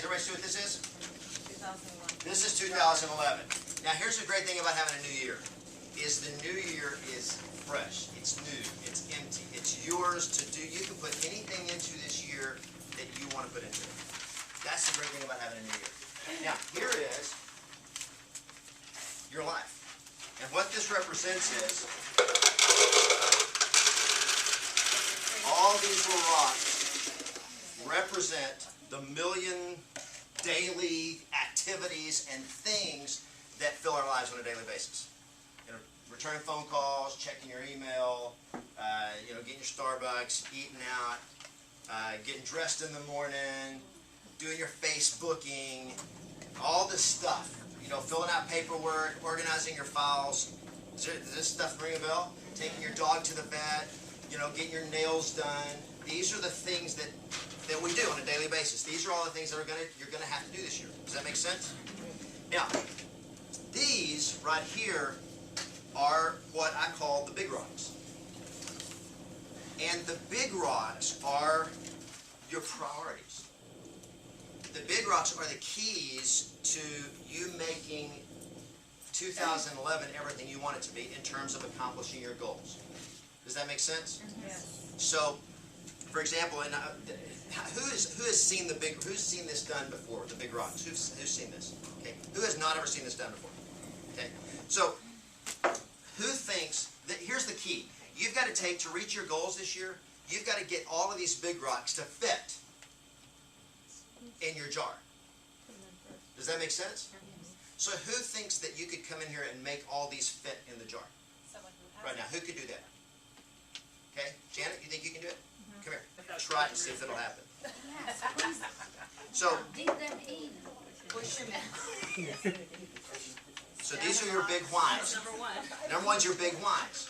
everybody see what this is? 2011. This is 2011. Now here's the great thing about having a new year, is the new year is fresh, it's new, it's empty, it's yours to do. You can put anything into this year that you want to put into it. That's the great thing about having a new year. Now here is your life. And what this represents is all these little rocks represent the million daily activities and things that fill our lives on a daily basis. You know, returning phone calls, checking your email, getting your Starbucks, eating out, getting dressed in the morning, doing your Facebooking, all this stuff. You know, filling out paperwork, organizing your files. Does this stuff ring a bell? Taking your dog to the vet, getting your nails done. These are the things that we do on a daily basis. These are all the things that you're gonna have to do this year. Does that make sense? Now, these right here are what I call the big rocks. And the big rocks are your priorities. The big rocks are the keys to you making 2011 everything you want it to be in terms of accomplishing your goals. Does that make sense? Yes. So, for example, who's seen this done before? The big rocks. Who's seen this? Okay. Who has not ever seen this done before? Okay. So, who thinks that? Here's the key. You've got to reach your goals this year. You've got to get all of these big rocks to fit in your jar. Does that make sense? So, who thinks that you could come in here and make all these fit in the jar? Someone who has Right now, who could do that? Okay, Janet, you think you can do it? Come here. Without Try it and see if it'll happen. Yes, please. So, Dig them in. push him in. so these are your big whys. Number one. Number one's your big whys.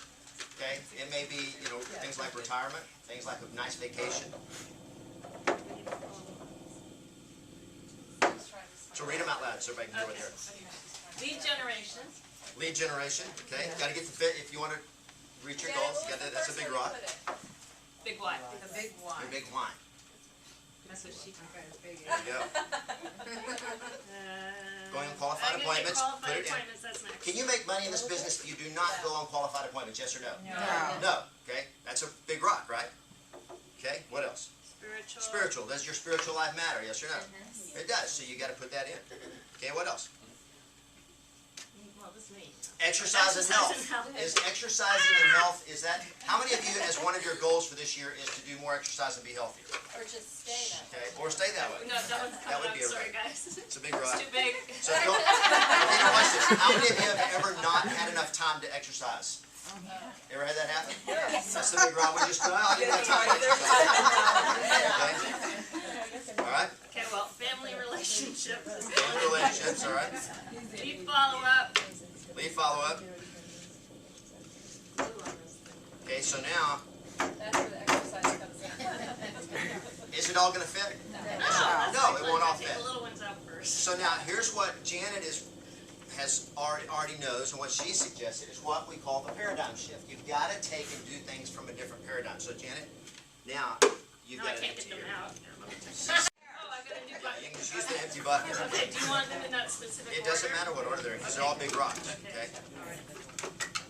Okay, it may be things like retirement, things like a nice vacation. So read them out loud so everybody can hear what they're. Lead generation. Lead generation. Okay, got to get the fit if you want to reach your goals. That's a big rock. Big Y. The big one. Your big why. That's what she. There you go. Going on qualified appointments. Put Qualified it in. appointments, that's next. Can you make money in this business if you do not go on qualified appointments? Yes or no? No. No. Okay, that's a big rock, right? Okay, what else? Spiritual. Spiritual. Does your spiritual life matter? Yes or no? It does. So you got to put that in. Okay, what else? Well, this is me. Exercise and health. Is exercising and health, how many of you, as one of your goals for this year, is to do more exercise and be healthier? Or just stay that way. Okay, or stay that way. No, that one's That coming would up. be Sorry, okay. guys. It's a big rock. It's too big. So don't, okay, now watch this. How many of you have ever not had enough time to exercise? Ever had that happen? Yes. That's the big rock. We just go, I didn't have time to exercise. Okay? All right? Okay, well, family relationships. is Family one. relationships, all right? Lead follow-up. Lead follow-up. Okay, so now, That's where the exercise comes in. is it all going to fit? No, it won't all fit. Take the little ones out first. So now, here's what Janet already knows, and what she suggested is what we call the paradigm shift. You've got to take and do things from a different paradigm. So Janet, now you've No, I got to can't get them out. Oh, I got a new You bucket. can just use the empty bucket. Okay, do you want them in that specific order? It doesn't matter what order they're in, because they're all big rocks. Okay. All right.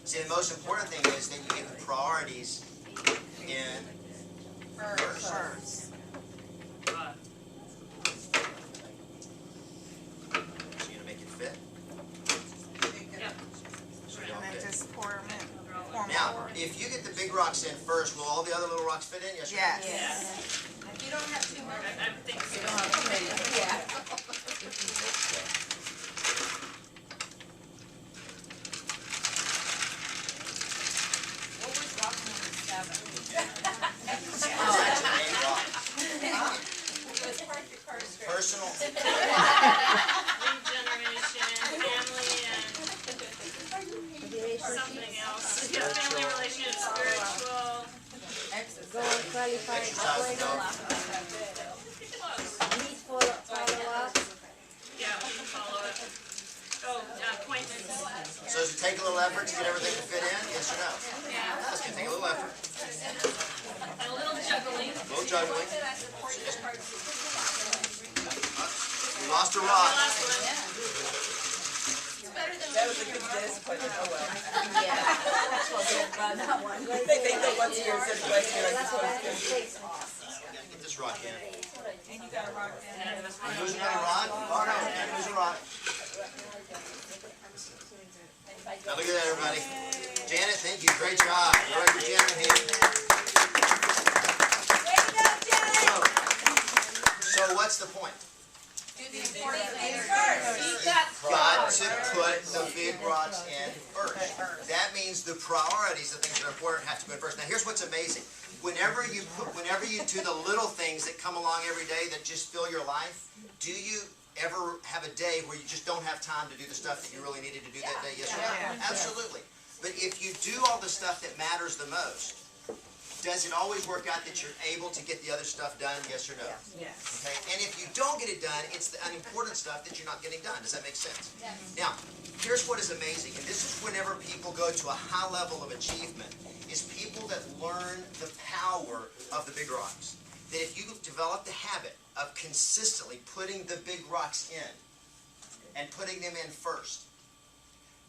See, the most important thing is that you get the priorities in first. First. So you're gonna make it fit. Yep. So they all And then fit. just pour them in. They're all- Now, if you get the big rocks in first, will all the other little rocks fit in? Yes or no? Yes. Yes. You don't have too much. I think so. What was rock number 7? It's actually 8 rocks. It was park your car straight. Personal. Lead generation, family, and something else. Yeah, family relationships, spiritual. Go on qualified Exercise and appointment, health. Close. need follow-up. Yeah, we can follow it. Oh, appointments. So does it take a little effort to get everything to fit in? Yes or no? Yeah. It's gonna take a little effort. And a little juggling. A little juggling. We lost a rock. Last one. That was a good disappointment, oh well. Yeah. That one. They know once you're such a question, like That's this what I one's can good. say. Gotta get this rock in. And you got a rock there. You lose another rock? Oh no, can't lose a rock. Now look at that, everybody. Janet, thank you. Great job. All right, for Janet here. So what's the point? You've got to put the big rocks in first. That means the priorities, the things that are important, have to go in first. Now here's what's amazing. Whenever you do the little things that come along every day that just fill your life, do you ever have a day where you just don't have time to do the stuff that you really needed to do that day? Yes or no? Absolutely. But if you do all the stuff that matters the most, does it always work out that you're able to get the other stuff done? Yes or no? Yes. Okay? And if you don't get it done, it's the unimportant stuff that you're not getting done. Does that make sense? Now, here's what is amazing, and this is whenever people go to a high level of achievement, is people that learn the power of the big rocks. That if you develop the habit of consistently putting the big rocks in and putting them in first,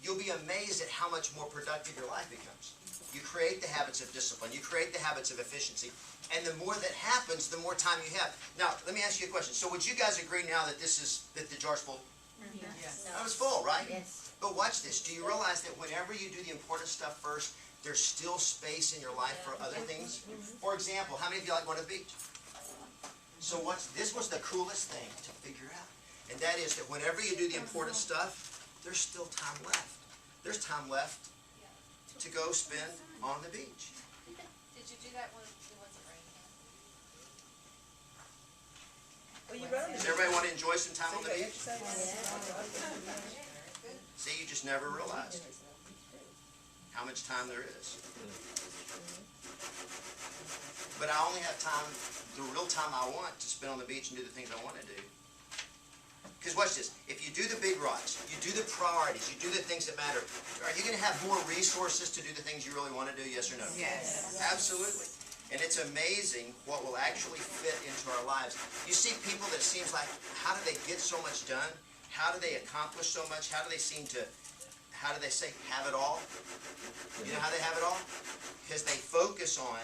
you'll be amazed at how much more productive your life becomes. You create the habits of discipline. You create the habits of efficiency. And the more that happens, the more time you have. Now, let me ask you a question. So would you guys agree now that that the jar's full? Yes. That was full, right? Yes. But watch this. Do you realize that whenever you do the important stuff first, there's still space in your life for other things? For example, how many of you like going to the beach? So this was the coolest thing to figure out. And that is that whenever you do the important stuff, there's still time left. There's time left to go spend on the beach. Did you do that when it wasn't raining? Well, you run Does everybody want to enjoy some time on the beach? exercise. See, you just never realized how much time there is. But I only have time, the real time I want, to spend on the beach and do the things I want to do. Because watch this, if you do the big rocks, you do the priorities, you do the things that matter, are you going to have more resources to do the things you really want to do, yes or no? Yes. Absolutely. And it's amazing what will actually fit into our lives. You see people that seems like, how do they get so much done? How do they accomplish so much? How do they say, have it all? You know how they have it all? Because they focus on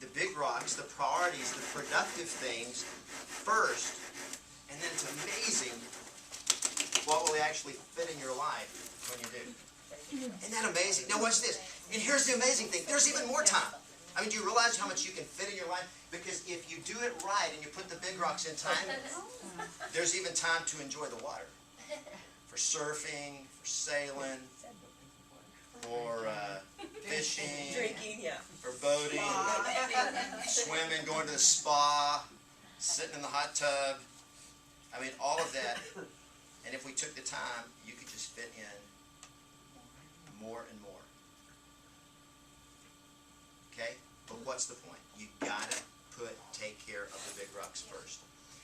the big rocks, the priorities, the productive things first, and then it's amazing what will actually fit in your life when you do. Isn't that amazing? Now watch this. And here's the amazing thing. There's even more time. I mean, do you realize how much you can fit in your life? Because if you do it right and you put the big rocks in time, there's even time to enjoy the water. For surfing, for sailing, for fishing, Drinking, yeah. for boating, swimming, going to the spa, sitting in the hot tub. I mean, all of that. And if we took the time, you could just fit in more and more. Okay? But what's the point? You gotta take care of the big rocks first.